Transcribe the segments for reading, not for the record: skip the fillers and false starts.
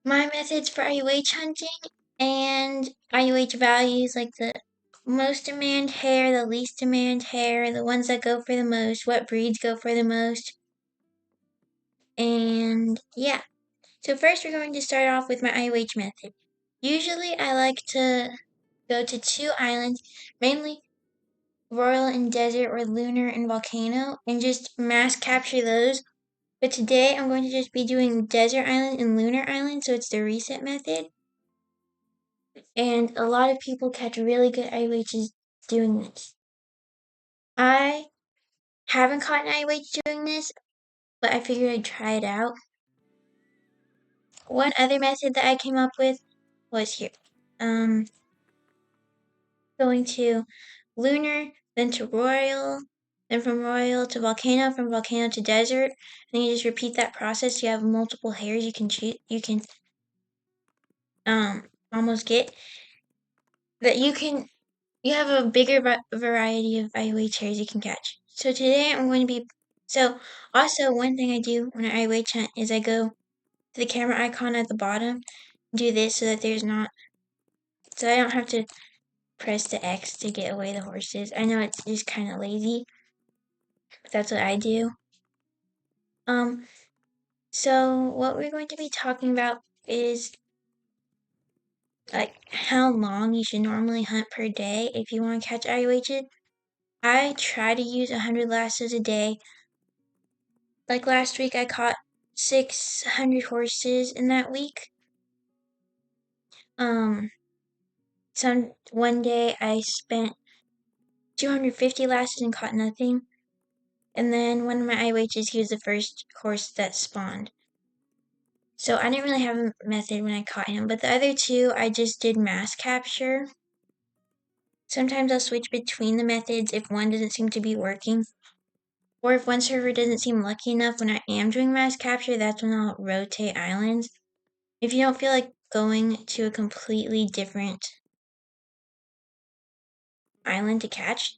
my methods for IUH hunting and IUH values, like the most demand hair, the least demand hair, the ones that go for the most, what breeds go for the most, and yeah. So first we're going to start off with my IUH method. Usually I like to go to 2 islands, mainly Royal and Desert or Lunar and Volcano, and just mass capture those. But today I'm going to just be doing Desert Island and Lunar Island, so it's the reset method. And a lot of people catch really good IUHs doing this. I haven't caught an IUH doing this, but I figured I'd try it out. One other method that I came up with was here. Going to Lunar, then to Royal, then from Royal to Volcano, from Volcano to Desert. Then you just repeat that process. You have multiple hairs you can choose. You can almost get that you have a bigger variety of IUH hairs you can catch. So today I'm going to be, so also one thing I do when I IUH hunt is I go to the camera icon at the bottom, do this so that so I don't have to press the X to get away the horses. I know it's just kind of lazy, but that's what I do. So what we're going to be talking about is like how long you should normally hunt per day if you want to catch IUHs. I try to use 100 lassos a day. Like last week I caught 600 horses in that week. One day I spent 250 lassos and caught nothing. And then one of my IUHs, he was the first horse that spawned. So I didn't really have a method when I caught him, but the other two I just did mass capture. Sometimes I'll switch between the methods if one doesn't seem to be working. Or if one server doesn't seem lucky enough when I am doing mass capture, that's when I'll rotate islands. If you don't feel like going to a completely different island to catch,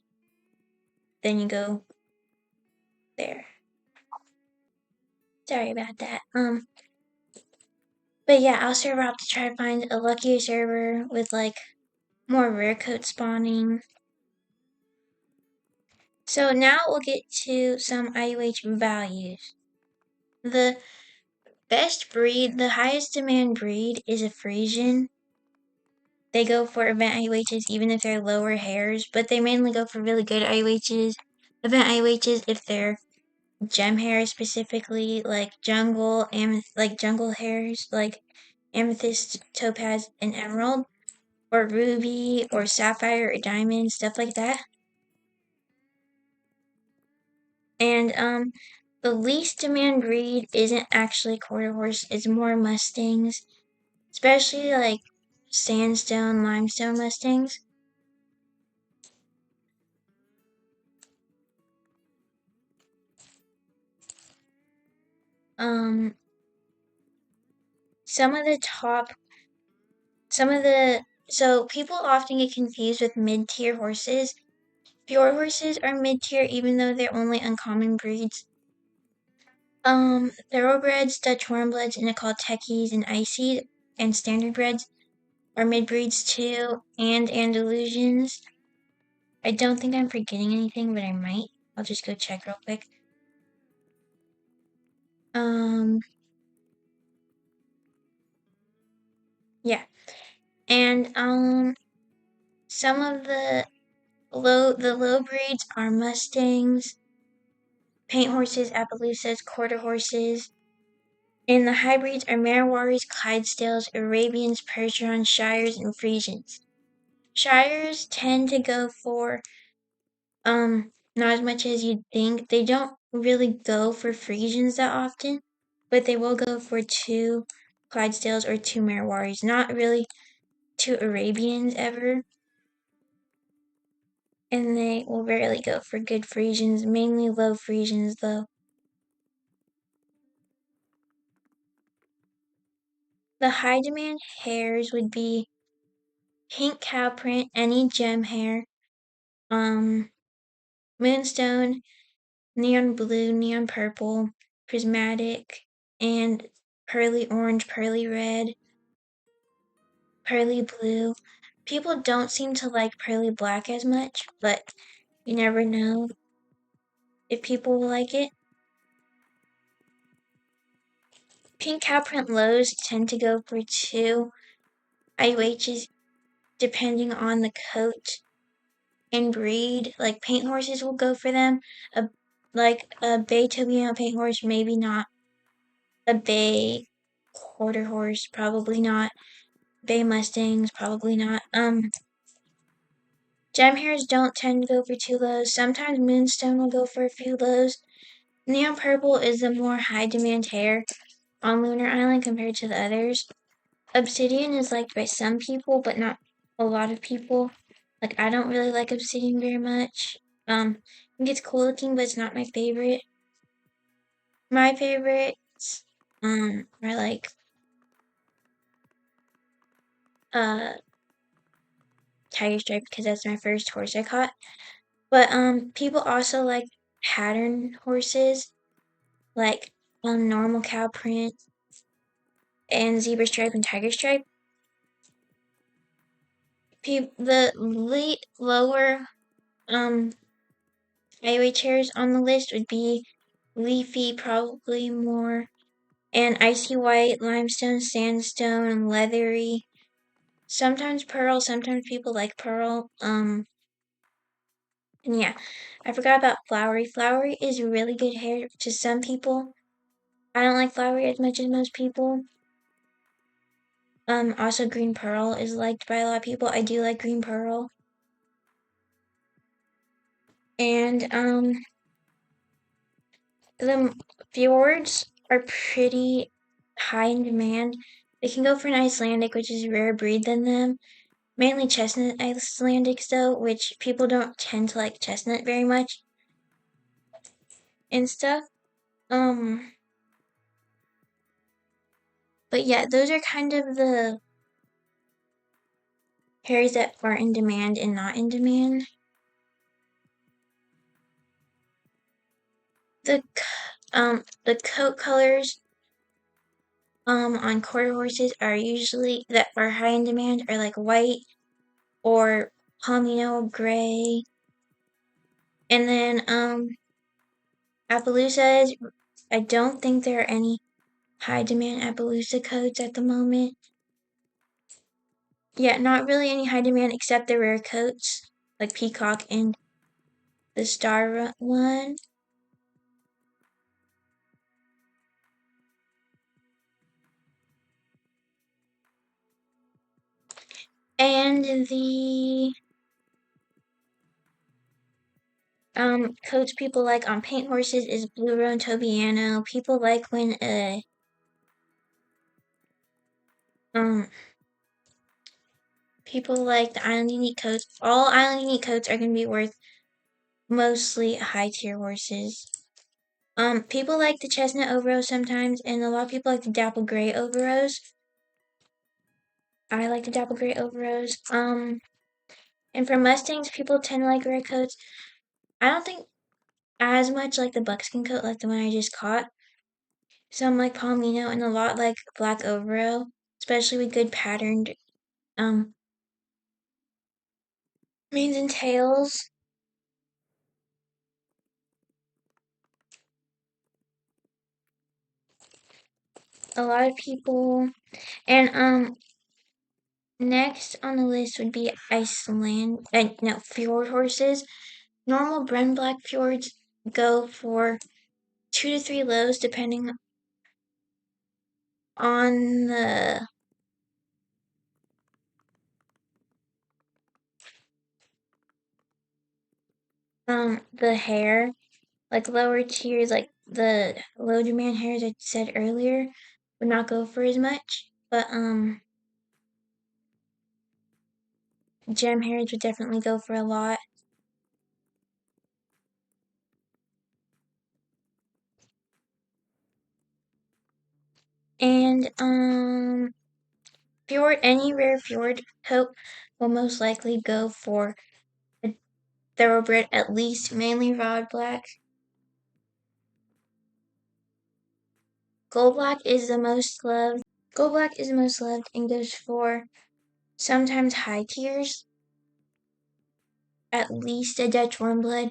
then you go there. Sorry about that. But yeah, I'll server hop to try to find a luckier server with like more rare coat spawning. So now we'll get to some IUH values. The best breed, the highest demand breed is a Frisian. They go for event IUHs even if they're lower hairs, but they mainly go for really good IUHs. Event IUHs if they're gem hairs specifically, like jungle hairs, like amethyst, topaz, and emerald, or ruby, or sapphire, or diamond, stuff like that. And the least demand breed isn't actually quarter horse; it's more mustangs, especially like sandstone, limestone mustangs. So people often get confused with mid-tier horses. Pure horses are mid-tier even though they're only uncommon breeds. Thoroughbreds, Dutch warmbloods, Nicole-Techies, and Ices, and standardbreds are mid-breeds too, and Andalusians. I don't think I'm forgetting anything, but I might. I'll just go check real quick. Yeah. And some of the low breeds are Mustangs, paint horses, Appaloosas, quarter horses. And the hybrids are Merwaris, Clydesdales, Arabians, Percherons, Shires, and Frisians. Shires tend to go for not as much as you'd think. They don't really go for Frisians that often, but they will go for 2 Clydesdales or 2 Merwaris. Not really 2 Arabians ever. And they will rarely go for good Frisians, mainly low Frisians though. The high demand hairs would be pink cow print, any gem hair, moonstone, neon blue, neon purple, prismatic, and pearly orange, pearly red. pearly blue. People don't seem to like pearly black as much, but you never know if people will like it. Pink cow print lows tend to go for 2 IUHs depending on the coat and breed. Like paint horses will go for them. Like a bay Tobiano paint horse, maybe not. A bay quarter horse, probably not. Bay Mustangs, probably not. Gem hairs don't tend to go for 2 lows. Sometimes moonstone will go for a few lows. Neon purple is the more high demand hair on Lunar Island compared to the others. Obsidian is liked by some people, but not a lot of people. Like I don't really like obsidian very much. I think it's cool looking, but it's not my favorite. My favorites are like uh tiger stripe because that's my first horse I caught. But people also like pattern horses like normal cow print and zebra stripe and tiger stripe. The lower IOA chairs on the list would be leafy, probably more, and icy white, limestone, sandstone, leathery. Sometimes pearl. Sometimes people like pearl. And yeah, I forgot about flowery. Flowery is really good hair to some people. I don't like flowery as much as most people. Also green pearl is liked by a lot of people. I do like green pearl. And the fjords are pretty high in demand. They can go for an Icelandic, which is a rare breed than them. Mainly chestnut Icelandics though, which people don't tend to like chestnut very much and stuff. Um but yeah, those are kind of the hairs that are in demand and not in demand. The coat colors on quarter horses are usually that are high in demand are like white or palmino gray. And then Appaloosas, I don't think there are any high demand Appaloosa coats at the moment. Yeah, not really any high demand except the rare coats like peacock and the star one. And the coats people like on paint horses is Blue Roan Tobiano. People like when people like the Island Unique coats. All Island Unique coats are gonna be worth mostly high tier horses. People like the chestnut overalls sometimes, and a lot of people like the dapple gray overalls. I like the dapple gray overalls. And for Mustangs, people tend to like rare coats. I don't think as much like the buckskin coat, like the one I just caught. Some like palmino and a lot like black overall, especially with good patterned manes and tails. A lot of people and next on the list would be fjord horses. Normal Bren Black fjords go for 2 to 3 lows depending on the hair. Like lower tiers, like the low demand hairs I said earlier, would not go for as much. But gem hairs would definitely go for a lot. And any rare fjord coat will most likely go for a thoroughbred, at least mainly rod black. Gold black is the most loved. Gold black is the most loved and goes for sometimes high tiers, at least a Dutch warmblood.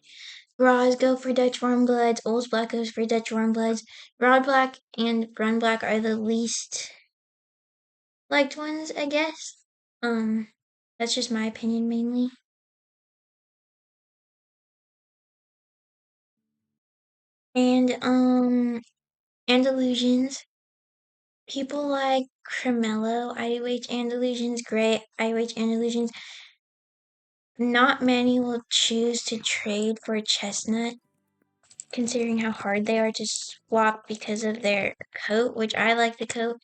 Raws go for Dutch warmbloods, Old Black goes for Dutch warmbloods. Broad Black and Run Black are the least liked ones, I guess. That's just my opinion mainly. And Andalusians. People like Cremello IUH Andalusians, Gray IUH Andalusians. Not many will choose to trade for Chestnut, considering how hard they are to swap because of their coat, which I like the coat.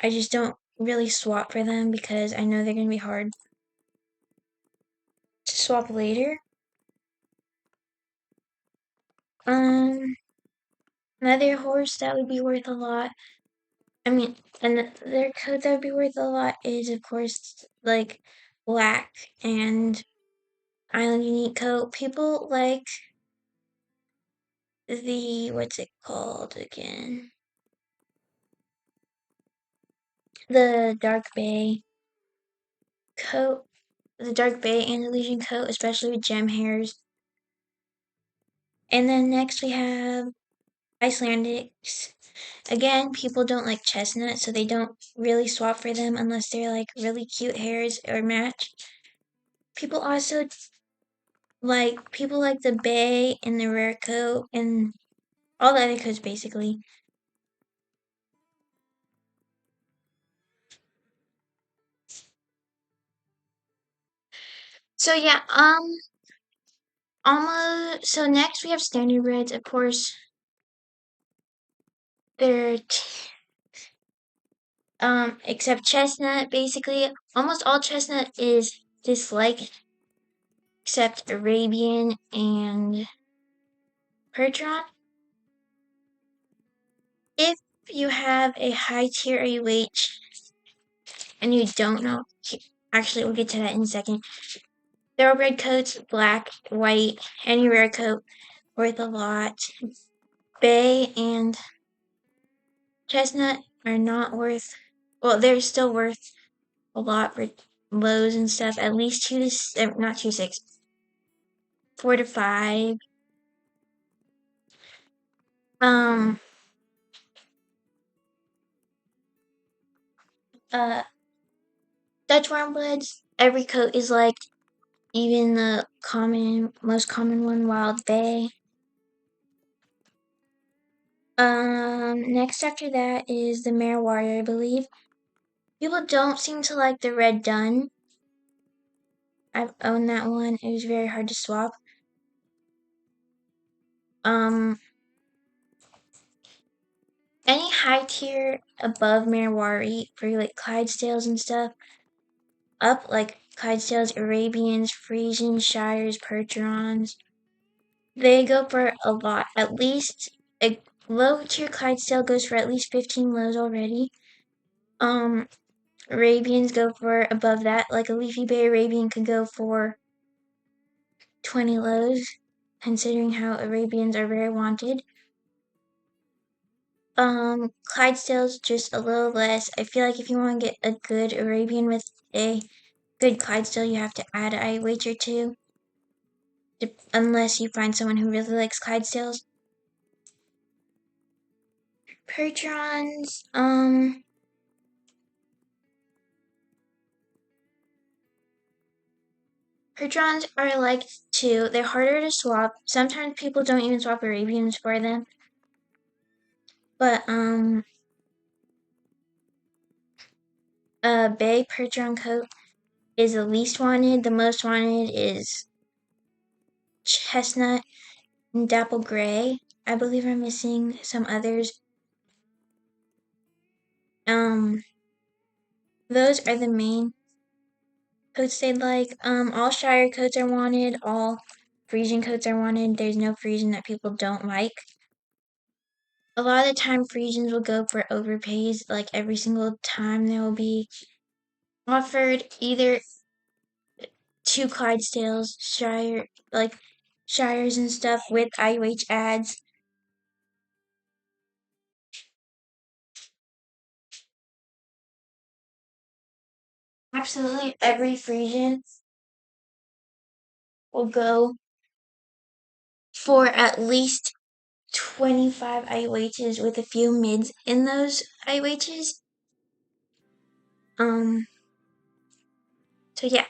I just don't really swap for them because I know they're going to be hard to swap later. Another horse that would be worth a lot. I mean, another coat that would be worth a lot is, of course, like Black and Island Unique coat. People like the, what's it called again? The Dark Bay coat. The Dark Bay Andalusian coat, especially with gem hairs. And then next we have Icelandics. Again, people don't like chestnut, so they don't really swap for them unless they're like really cute hairs or match. People also like the bay and the rare coat and all the other coats basically. So yeah, almost. So next we have standard reds. Of course, they're except chestnut. Basically, almost all chestnut is disliked, except Arabian and Percheron. If you have a high tier IUH and you don't know, actually, we'll get to that in a second. Thoroughbred coats, black, white, any rare coat, worth a lot. Bay and chestnut are not worth, well, they're still worth a lot for lows and stuff. At least not 2 6, 4 to 5. Um, uh, Dutch warmbloods, every coat is like, even the most common one, Wild Bay. Next after that is the Mare Warrior, I believe. People don't seem to like the Red Dun. I've owned that one. It was very hard to swap. Um, any high tier above Mare Warrior for like Clydesdales and stuff, up like Clydesdales, Arabians, Frisians, Shires, Percherons, they go for a lot. At least a low tier Clydesdale goes for at least 15 lows already. Arabians go for above that. Like a Leafy Bay Arabian could go for 20 lows, considering how Arabians are very wanted. Clydesdale's just a little less. I feel like if you want to get a good Arabian with a good Clydesdale, you have to add an IUH or two. Unless you find someone who really likes Clydesdales. Percherons, Percherons are liked too. They're harder to swap. Sometimes people don't even swap Arabians for them. But, Bay Percheron coat is the least wanted. The most wanted is Chestnut and Dapple Gray. I believe I'm missing some others. Those are the main coats they'd like. All Shire coats are wanted. All Frisian coats are wanted. There's no Frisian that people don't like. A lot of the time, Frisians will go for overpays. Like every single time, they will be offered either two Clydesdales, Shires and stuff with IUH ads. absolutely every Frisian will go for at least 25 IUHs with a few mids in those IUHs. So yeah,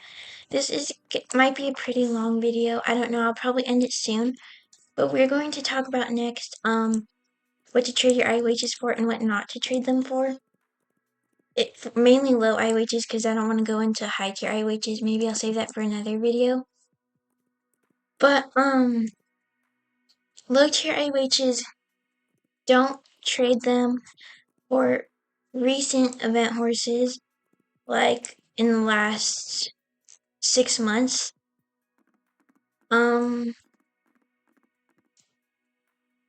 might be a pretty long video. I don't know, I'll probably end it soon. But we're going to talk about next, what to trade your IUHs for and what not to trade them for. Mainly low IUHs because I don't want to go into high tier IUHs. Maybe I'll save that for another video. But, low tier IUHs, don't trade them for recent event horses, like in the last 6 months.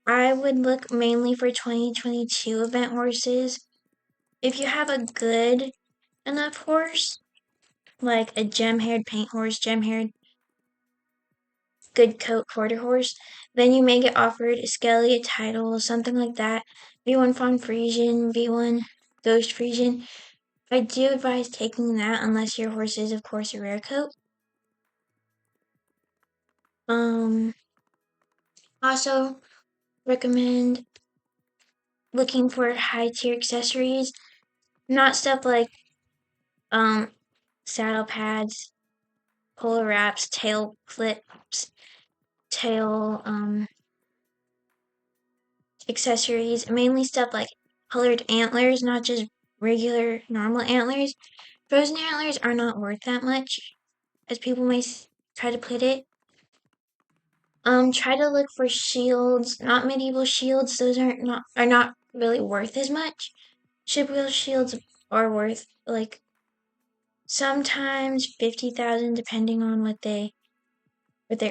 I would look mainly for 2022 event horses. If you have a good enough horse, like a gem-haired paint horse, gem-haired good coat quarter horse, then you may get offered a Skelly, a Title, something like that. V1 Fawn Frisian, V1 Ghost Frisian. I do advise taking that unless your horse is, of course, a rare coat. Also recommend looking for high tier accessories, not stuff like saddle pads, polar wraps, tail clips, tail accessories, mainly stuff like colored antlers, not just regular normal antlers. Frozen antlers are not worth that much, as people may try to put it. Try to look for shields, not medieval shields. Those are not really worth as much. Shipwheel shields are worth like sometimes 50,000, depending on what their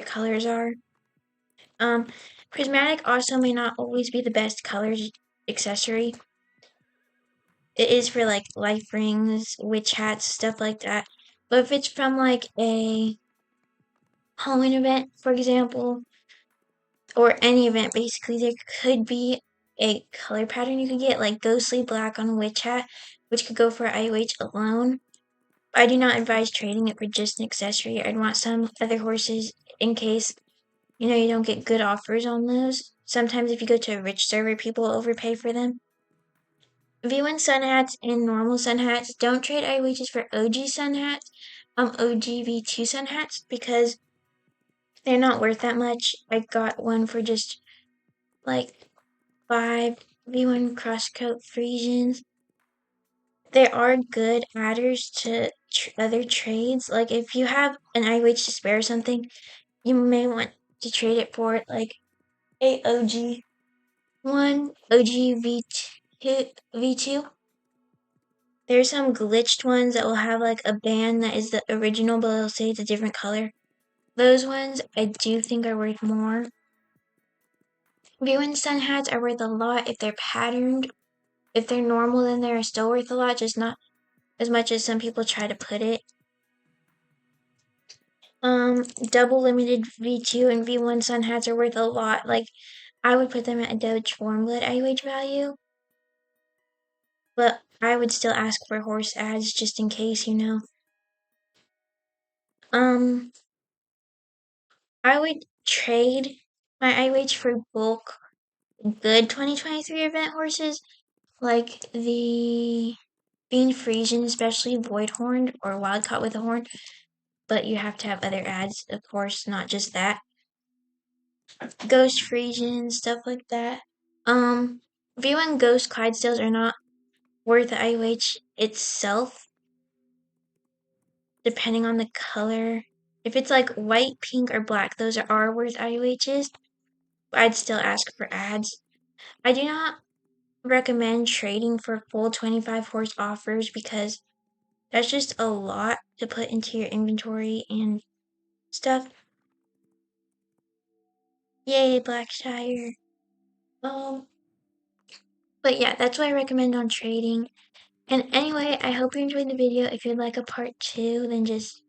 colors are. Prismatic also may not always be the best colors accessory. It is for like life rings, witch hats, stuff like that. But if it's from like a Halloween event, for example, or any event basically, there could be a color pattern you could get, like ghostly black on a witch hat, which could go for IUH alone. I do not advise trading it for just an accessory. I'd want some other horses in case, you don't get good offers on those. Sometimes if you go to a rich server, people overpay for them. V1 sun hats and normal sun hats. Don't trade IUHs for OG sun hats, OG V2 sun hats, because they're not worth that much. I got one for just like 5 V1 crosscoat Frisians. There are good adders to other trades. Like if you have an IUH to spare or something, you may want to trade it for like a OG one, OG V2. There's some glitched ones that will have like a band that is the original, but it'll say it's a different color. Those ones I do think are worth more. V1 sun hats are worth a lot if they're patterned. If they're normal, then they're still worth a lot, just not as much as some people try to put it. Double limited V2 and V1 sun hats are worth a lot. Like, I would put them at a Doge Warmblood IUH value. But I would still ask for horse ads just in case, I would trade my IUH for bulk good 2023 event horses, like the Bean Frisian, especially Void Horned or Wild Caught with a Horn. But you have to have other ads, of course, not just that. Ghost Frisian, stuff like that. V1 Ghost Clydesdales are not worth the IUH itself, depending on the color. If it's like white, pink, or black, those are worth IUHs. But I'd still ask for ads. I do not recommend trading for full 25 horse offers because that's just a lot to put into your inventory and stuff. Yay, Blackshire. But yeah, that's what I recommend on trading. And anyway, I hope you enjoyed the video. If you'd like a part 2, then just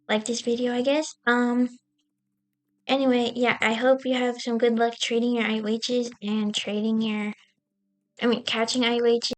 like this video, I guess. Anyway, yeah, I hope you have some good luck trading your IUHs and catching IUHs.